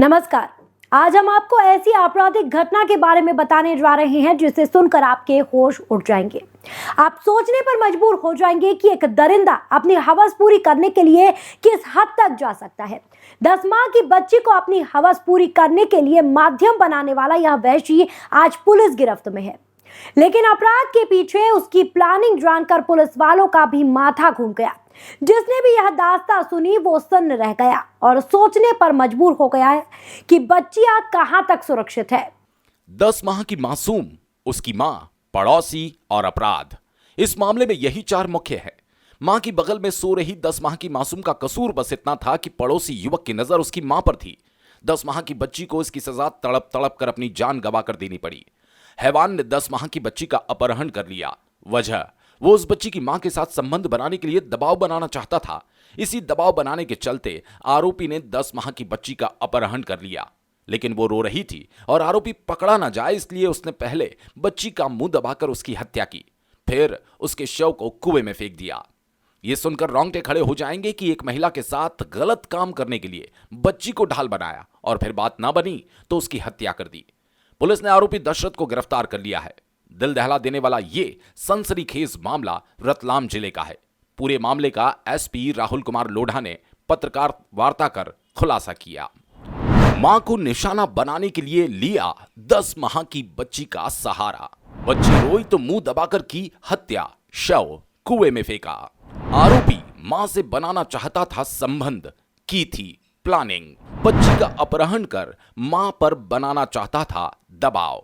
नमस्कार। आज हम आपको ऐसी आपराधिक घटना के बारे में बताने जा रहे हैं जिसे सुनकर आपके होश उड़ जाएंगे। आप सोचने पर मजबूर हो जाएंगे कि एक दरिंदा अपनी हवस पूरी करने के लिए किस हद तक जा सकता है। 10 माह की बच्ची को अपनी हवस पूरी करने के लिए माध्यम बनाने वाला यह वहशी आज पुलिस गिरफ्त में है, लेकिन अपराध के पीछे उसकी प्लानिंग जानकर पुलिस वालों का भी माथा घूम गया। जिसने भी यह दास्तां सुनी वो सन्न रह गया और सोचने पर मजबूर हो गया है कि बच्चियां कहां तक सुरक्षित है। 10 माह की मासूम, उसकी मां, पड़ोसी और अपराध। इस मामले में यही 4 मुख्य है। मां की बगल में सो रही 10 माह की मासूम का कसूर बस इतना था कि पड़ोसी युवक की नजर उसकी मां पर थी। 10 माह की बच्ची को इसकी सजा तड़प तड़प कर अपनी जान गंवा कर देनी पड़ी। हैवान ने 10 माह की बच्ची का अपहरण कर लिया। वजह, वो उस बच्ची की मां के साथ संबंध बनाने के लिए दबाव बनाना चाहता था। इसी दबाव बनाने के चलते आरोपी ने 10 माह की बच्ची का अपहरण कर लिया, लेकिन वो रो रही थी और आरोपी पकड़ा ना जाए इसलिए उसने पहले बच्ची का मुंह दबाकर उसकी हत्या की, फिर उसके शव को कुएं में फेंक दिया। ये सुनकर रोंगटे खड़े हो जाएंगे कि एक महिला के साथ गलत काम करने के लिए बच्ची को ढाल बनाया और फिर बात ना बनी तो उसकी हत्या कर दी। पुलिस ने आरोपी दशरथ को गिरफ्तार कर लिया है। दिल दहला देने वाला ये सनसनीखेज मामला रतलाम जिले का है। पूरे मामले का एसपी राहुल कुमार लोढ़ा ने पत्रकार वार्ता कर खुलासा किया। मां को निशाना बनाने के लिए लिया 10 माह की बच्ची का सहारा। बच्ची रोई तो मुंह दबाकर की हत्या, शव कुएं में फेंका। आरोपी मां से बनाना चाहता था संबंध, की थी प्लानिंग। बच्ची का अपहरण कर मां पर बनाना चाहता था दबाव।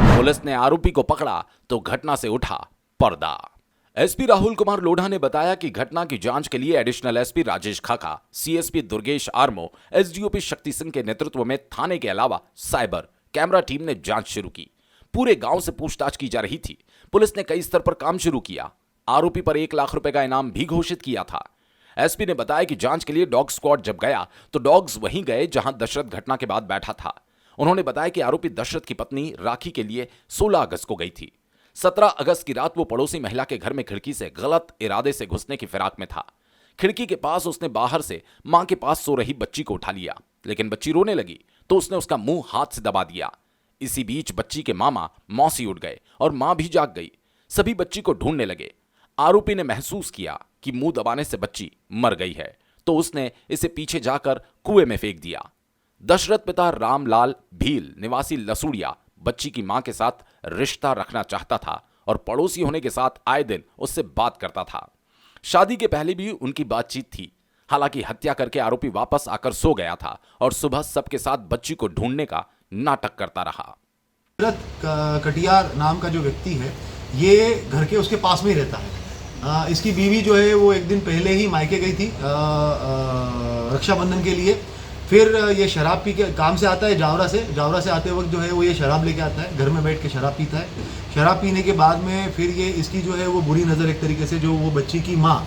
पुलिस ने आरोपी को पकड़ा तो घटना से उठा पर्दा। एसपी राहुल कुमार लोढ़ा ने बताया कि घटना की जांच के लिए एडिशनल एसपी राजेश खाका, सीएसपी दुर्गेश आर्मो, एसडीओपी शक्ति सिंह के नेतृत्व में थाने के अलावा साइबर कैमरा टीम ने जांच शुरू की। पूरे गांव से पूछताछ की जा रही थी। पुलिस ने कई स्तर पर काम शुरू किया। आरोपी पर 1 लाख रुपए का इनाम भी घोषित किया था। एसपी ने बताया कि जांच के लिए डॉग स्क्वाड जब गया तो डॉग्स वहीं गए जहां दशरथ घटना के बाद बैठा था। उन्होंने बताया कि आरोपी दशरथ की पत्नी राखी के लिए 16 अगस्त को गई थी। 17 अगस्त की रात वो पड़ोसी महिला के घर में खिड़की से गलत इरादे से घुसने की फिराक में था। खिड़की के पास उसने बाहर से मां के पास सो रही बच्ची को उठा लिया, लेकिन बच्ची रोने लगी तो उसने उसका मुंह हाथ से दबा दिया। इसी बीच बच्ची के मामा मौसी उठ गए और मां भी जाग गई। सभी बच्ची को ढूंढने लगे। आरोपी ने महसूस किया कि मुंह दबाने से बच्ची मर गई है तो उसने इसे पीछे जाकर कुएं में फेंक दिया। दशरथ पिता रामलाल भील निवासी लसूड़िया बच्ची की मां के साथ रिश्ता रखना चाहता था और पड़ोसी होने के साथ आए दिन उससे बात करता था। शादी के पहले भी उनकी बातचीत थी। हालांकि हत्या करके आरोपी वापस आकर सो गया था और सुबह सबके साथ बच्ची को ढूंढने का नाटक करता रहा। कटियार नाम का जो व्यक्ति है ये घर के उसके पास में ही रहता है। इसकी बीवी जो है वो एक दिन पहले ही मायके गई थी रक्षाबंधन के लिए। फिर ये शराब पी के काम से आता है जावरा से आते वक्त जो है वो ये शराब लेके आता है, घर में बैठ के शराब पीता है। शराब पीने के बाद में फिर ये इसकी जो है वो बुरी नज़र एक तरीके से जो वो बच्ची की माँ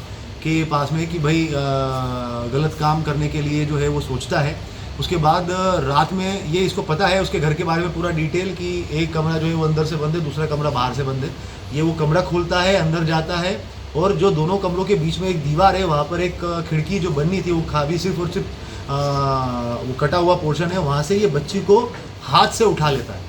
के पास में कि भाई गलत काम करने के लिए जो है वो सोचता है। उसके बाद रात में ये इसको पता है उसके घर के बारे में पूरा डिटेल कि एक कमरा जो है वो अंदर से बंद है, दूसरा कमरा बाहर से बंद है। ये वो कमरा खोलता है, अंदर जाता है और जो दोनों कमरों के बीच में एक दीवार है वहाँ पर एक खिड़की जो बननी थी वो खाली सिर्फ और सिर्फ वो कटा हुआ पोर्शन है, वहाँ से ये बच्ची को हाथ से उठा लेता है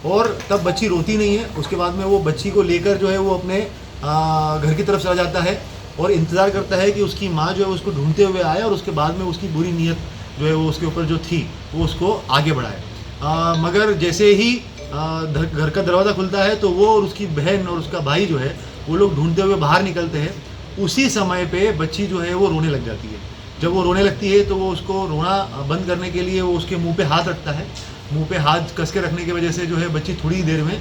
और तब बच्ची रोती नहीं है। उसके बाद में वो बच्ची को लेकर जो है वो अपने घर की तरफ चला जाता है और इंतज़ार करता है कि उसकी माँ जो है उसको ढूंढते हुए आए और उसके बाद में उसकी बुरी नीयत जो है वो उसके ऊपर जो थी वो उसको आगे बढ़ाए। मगर जैसे ही घर का दरवाज़ा खुलता है तो वो और उसकी बहन और उसका भाई जो है वो लोग ढूंढते हुए बाहर निकलते हैं। उसी समय पे बच्ची जो है वो रोने लग जाती है। जब वो रोने लगती है तो वो उसको रोना बंद करने के लिए वो उसके मुंह पे हाथ रखता है। मुंह पे हाथ कस के रखने की वजह से जो है बच्ची थोड़ी देर में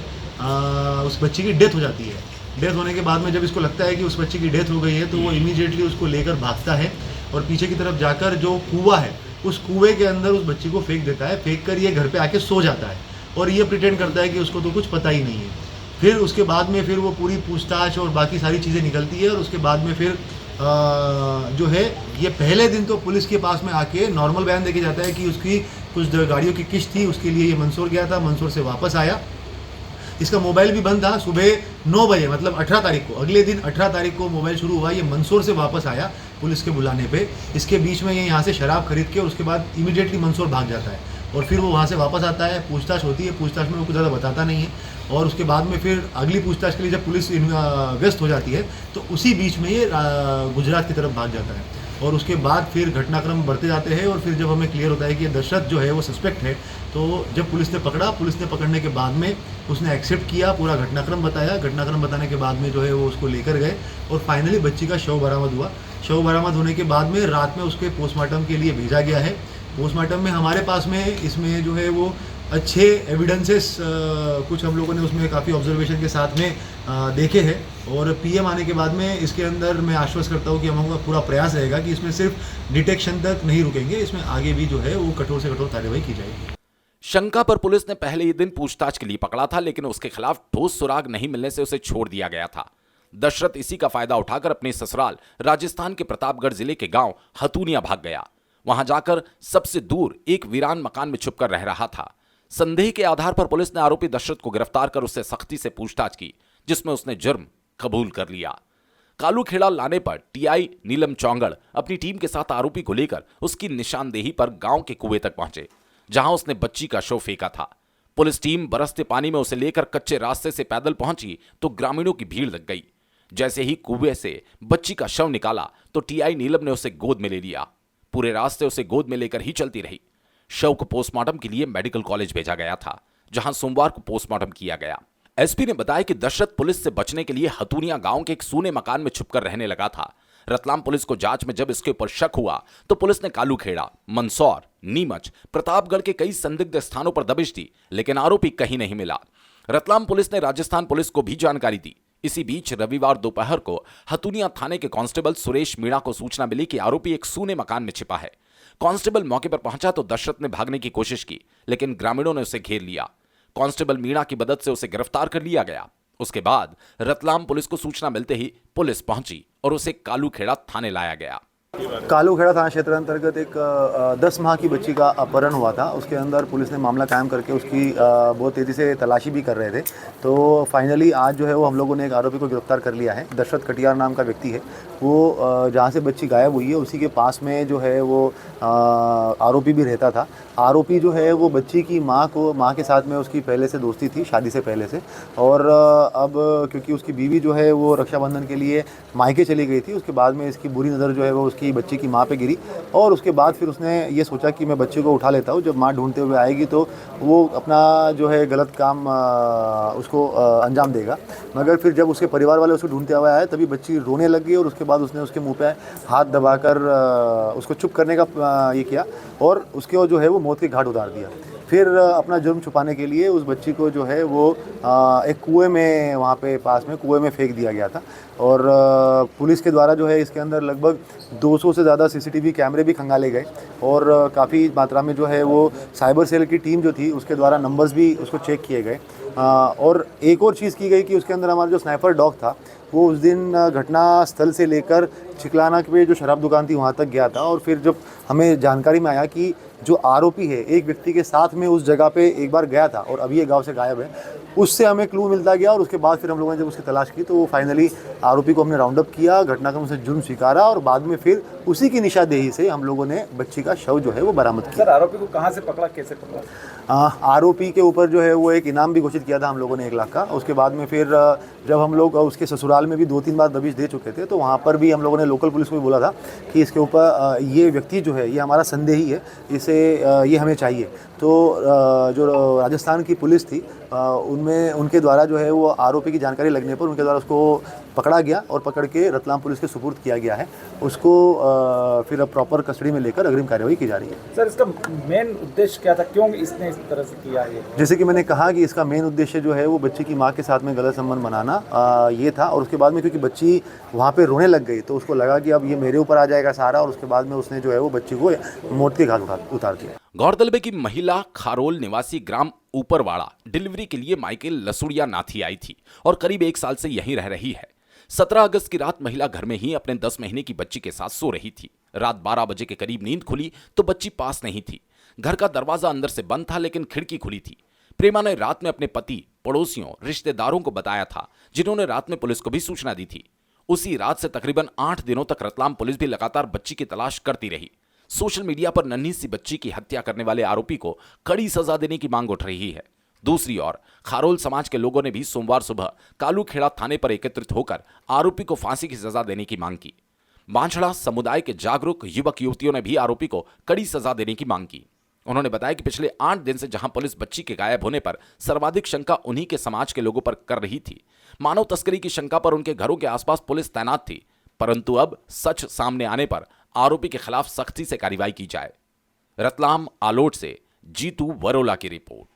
उस बच्ची की डेथ हो जाती है। डेथ होने के बाद में जब इसको लगता है कि उस बच्ची की डेथ हो गई है तो वो इमीडिएटली उसको लेकर भागता है और पीछे की तरफ जाकर जो कुआं है उस कुएं के अंदर उस बच्ची को फेंक देता है। फेंक कर ये घर पे आके सो जाता है और ये प्रिटेंड करता है कि उसको तो कुछ पता ही नहीं है। फिर उसके बाद में फिर वो पूरी पूछताछ और बाकी सारी चीज़ें निकलती है और उसके बाद में फिर जो है ये पहले दिन तो पुलिस के पास में आके नॉर्मल बयान देके जाता है कि उसकी कुछ गाड़ियों की किस्त थी, उसके लिए ये मंदसौर गया था, मंदसौर से वापस आया। इसका मोबाइल भी बंद था। सुबह 9 बजे मतलब 18 तारीख को, अगले दिन 18 तारीख को मोबाइल शुरू हुआ। ये मंदसौर से वापस आया पुलिस के बुलाने पे। इसके बीच में ये यहाँ से शराब खरीद के और उसके बाद इमीडिएटली मंदसौर भाग जाता है। और फिर वो वहाँ से वापस आता है, पूछताछ होती है, पूछताछ में वो कुछ ज़्यादा बताता नहीं है और उसके बाद में फिर अगली पूछताछ के लिए जब पुलिस व्यस्त हो जाती है तो उसी बीच में ये गुजरात की तरफ भाग जाता है और उसके बाद फिर घटनाक्रम बढ़ते जाते हैं और फिर जब हमें क्लियर होता है कि दशरथ जो है वो सस्पेक्ट है, तो जब पुलिस ने पकड़ने के बाद में उसने एक्सेप्ट किया, पूरा घटनाक्रम बताया, घटनाक्रम बताने के बाद में जो है वो उसको लेकर गए और फाइनली बच्ची का शव बरामद हुआ। शव बरामद होने के बाद में रात में उसके पोस्टमार्टम के लिए भेजा गया है। पोस्टमार्टम में हमारे पास में इसमें जो है वो अच्छे एविडेंसेस कुछ हम लोगों ने उसमें काफ़ी ऑब्जर्वेशन के साथ में देखे हैं और पीएम आने के बाद में इसके अंदर मैं आश्वस्त करता हूँ कि हमारा पूरा प्रयास रहेगा कि इसमें सिर्फ डिटेक्शन तक नहीं रुकेंगे, इसमें आगे भी जो है वो कठोर से कठोर कार्यवाही की जाएगी। शंका पर पुलिस ने पहले ही दिन पूछताछ के लिए पकड़ा था, लेकिन उसके खिलाफ ठोस सुराग नहीं मिलने से उसे छोड़ दिया गया था। दशरथ इसी का फायदा उठाकर अपने ससुराल राजस्थान के प्रतापगढ़ जिले के गांव हतूनिया भाग गया। वहां जाकर सबसे दूर एक वीरान मकान में छुपकर रह रहा था। संदेह के आधार पर पुलिस ने आरोपी दशरथ को गिरफ्तार कर उससे सख्ती से पूछताछ की, जिसमें उसने जुर्म कबूल कर लिया। कालू खेड़ा लाने पर टीआई नीलम चौंगड़ अपनी टीम के साथ आरोपी को लेकर उसकी निशानदेही पर गांव के कुएं तक पहुंचे, जहां उसने बच्ची का शव फेंका था। पुलिस टीम बरसते पानी में उसे लेकर कच्चे रास्ते से पैदल पहुंची तो ग्रामीणों की भीड़ लग गई। जैसे ही कुएं से बच्ची का शव निकाला तो टीआई नीलम ने उसे गोद में ले लिया। पूरे रास्ते उसे गोद में लेकर ही चलती रही। शव को पोस्टमार्टम के लिए मेडिकल कॉलेज भेजा गया था, जहां सोमवार को पोस्टमार्टम किया गया। एसपी ने बताया कि दशरथ पुलिस से बचने के लिए हतूनिया गांव के एक सूने मकान में छुपकर रहने लगा था। रतलाम पुलिस को जांच में जब इसके ऊपर शक हुआ तो पुलिस ने कालू खेड़ा, मंदसौर, नीमच, प्रतापगढ़ के कई संदिग्ध स्थानों पर दबिश दी, लेकिन आरोपी कहीं नहीं मिला। रतलाम पुलिस ने राजस्थान पुलिस को भी जानकारी दी। इसी बीच रविवार दोपहर को हतूनिया थाने के कांस्टेबल सुरेश मीणा को सूचना मिली कि आरोपी एक सूने मकान में छिपा है। कांस्टेबल मौके पर पहुंचा तो दशरथ ने भागने की कोशिश की, लेकिन ग्रामीणों ने उसे घेर लिया। कांस्टेबल मीणा की मदद से उसे गिरफ्तार कर लिया गया। उसके बाद रतलाम पुलिस को सूचना मिलते ही पुलिस पहुंची और उसे कालू खेड़ा थाने लाया गया। कालू खेड़ा थाना क्षेत्र अंतर्गत एक 10 माह की बच्ची का अपहरण हुआ था। उसके अंदर पुलिस ने मामला कायम करके उसकी बहुत तेज़ी से तलाशी भी कर रहे थे। तो फाइनली आज जो है वो हम लोगों ने एक आरोपी को गिरफ्तार कर लिया है। दशरथ कटियार नाम का व्यक्ति है। वो जहाँ से बच्ची गायब हुई है उसी के पास में जो है वो आरोपी भी रहता था। आरोपी जो है वो बच्ची की माँ के साथ में उसकी पहले से दोस्ती थी, शादी से पहले से। और अब क्योंकि उसकी बीवी जो है वो रक्षाबंधन के लिए मायके चली गई थी, उसके बाद में इसकी बुरी नज़र जो है वो उसकी बच्ची की माँ पे गिरी और उसके बाद फिर उसने ये सोचा कि मैं बच्चे को उठा लेता हूँ, जब माँ ढूंढते हुए आएगी तो वो अपना जो है गलत काम उसको अंजाम देगा। मगर फिर जब उसके परिवार वाले उसको ढूंढते हुए आए तभी बच्ची रोने लग गई और उसके बाद उसने उसके मुंह पे हाथ दबाकर उसको चुप करने का ये किया और उसके जो है वो मौत के घाट उतार दिया। फिर अपना जुर्म छुपाने के लिए उस बच्ची को जो है वो एक कुएं में वहाँ पे पास में कुएं में फेंक दिया गया था। और पुलिस के द्वारा जो है इसके अंदर लगभग 200 से ज़्यादा सीसीटीवी कैमरे भी खंगाले गए और काफ़ी मात्रा में जो है वो साइबर सेल की टीम जो थी उसके द्वारा नंबर्स भी उसको चेक किए गए। और एक और चीज़ की गई कि उसके अंदर हमारा जो स्नाइपर डॉग था वो उस दिन घटना स्थल से लेकर चिकलाना पे जो शराब दुकान थी वहाँ तक गया था। और फिर जब हमें जानकारी में आया कि जो आरोपी है एक व्यक्ति के साथ में उस जगह पे एक बार गया था और अभी ये गांव से गायब है, उससे हमें क्लू मिलता गया और उसके बाद फिर हम लोगों ने जब उसकी तलाश की तो फाइनली आरोपी को हमने राउंड अप किया, घटनाक्रम से जुर्म स्वीकारा और बाद में फिर उसी की निशानदेही से हम लोगों ने बच्ची का शव जो है वो बरामद किया। सर आरोपी को कहाँ से पकड़ा, कैसे पकड़ा? आरोपी के ऊपर जो है वो एक इनाम भी घोषित किया था हम लोगों ने 1 लाख का। उसके बाद में फिर जब हम लोग उसके ससुराल में भी 2-3 बार दबिश दे चुके थे तो वहाँ पर भी हम लोगों ने लोकल पुलिस को भी बोला था कि इसके ऊपर ये व्यक्ति जो है ये हमारा संदेही है, इसे ये हमें चाहिए। तो जो राजस्थान की पुलिस थी उनमें उनके द्वारा जो है वो आरोपी की जानकारी लगने पर उनके द्वारा उसको पकड़ा गया और पकड़ के रतलाम पुलिस के सुपुर्द किया गया है। उसको फिर अब प्रॉपर कस्टडी में लेकर अग्रिम कार्यवाही की जा रही है। सर इसका मेन उद्देश्य क्या था, क्यों इसने इस तरह से किया है? जैसे कि मैंने कहा कि इसका मेन उद्देश्य जो है वो बच्ची की माँ के साथ में गलत संबंध बनाना ये था। और उसके बाद में क्योंकि बच्ची वहाँ पे रोने लग गई तो उसको लगा कि अब ये मेरे ऊपर आ जाएगा सारा और उसके बाद में उसने जो है वो बच्ची को मौत के घाट उतार दिया। गौरतलब है कि महिला खारोल निवासी ग्राम ऊपरवाड़ा डिलीवरी के लिए मायके लसुड़िया नाथी आई थी और करीब 1 साल से यहीं रह रही है। 17 अगस्त की रात महिला घर में ही अपने 10 महीने की बच्ची के साथ सो रही थी। रात 12 बजे के करीब नींद खुली तो बच्ची पास नहीं थी। घर का दरवाजा अंदर से बंद था लेकिन खिड़की खुली थी। प्रेमा ने रात में अपने पति, पड़ोसियों, रिश्तेदारों को बताया था, जिन्होंने रात में पुलिस को भी सूचना दी थी। उसी रात से तकरीबन 8 दिनों तक रतलाम पुलिस भी लगातार बच्ची की तलाश करती रही। सोशल मीडिया पर नन्ही सी बच्ची की हत्या करने वाले आरोपी को कड़ी सजा देने की मांग उठ रही है। दूसरी ओर खारोल समाज के लोगों ने भी सोमवार सुबह कालूखेड़ा थाने पर एकत्रित होकर आरोपी को फांसी की सजा देने की मांग की। बांछड़ा समुदाय के जागरूक युवक युवतियों ने भी आरोपी को कड़ी सजा देने की मांग की। उन्होंने बताया कि पिछले 8 दिन से जहां पुलिस बच्ची के गायब होने पर सर्वाधिक शंका उन्हीं के समाज के लोगों पर कर रही थी, मानव तस्करी की शंका पर उनके घरों के आसपास पुलिस तैनात थी, परंतु अब सच सामने आने पर आरोपी के खिलाफ सख्ती से कार्रवाई की जाए। रतलाम आलोट से जीतू वरोला की रिपोर्ट।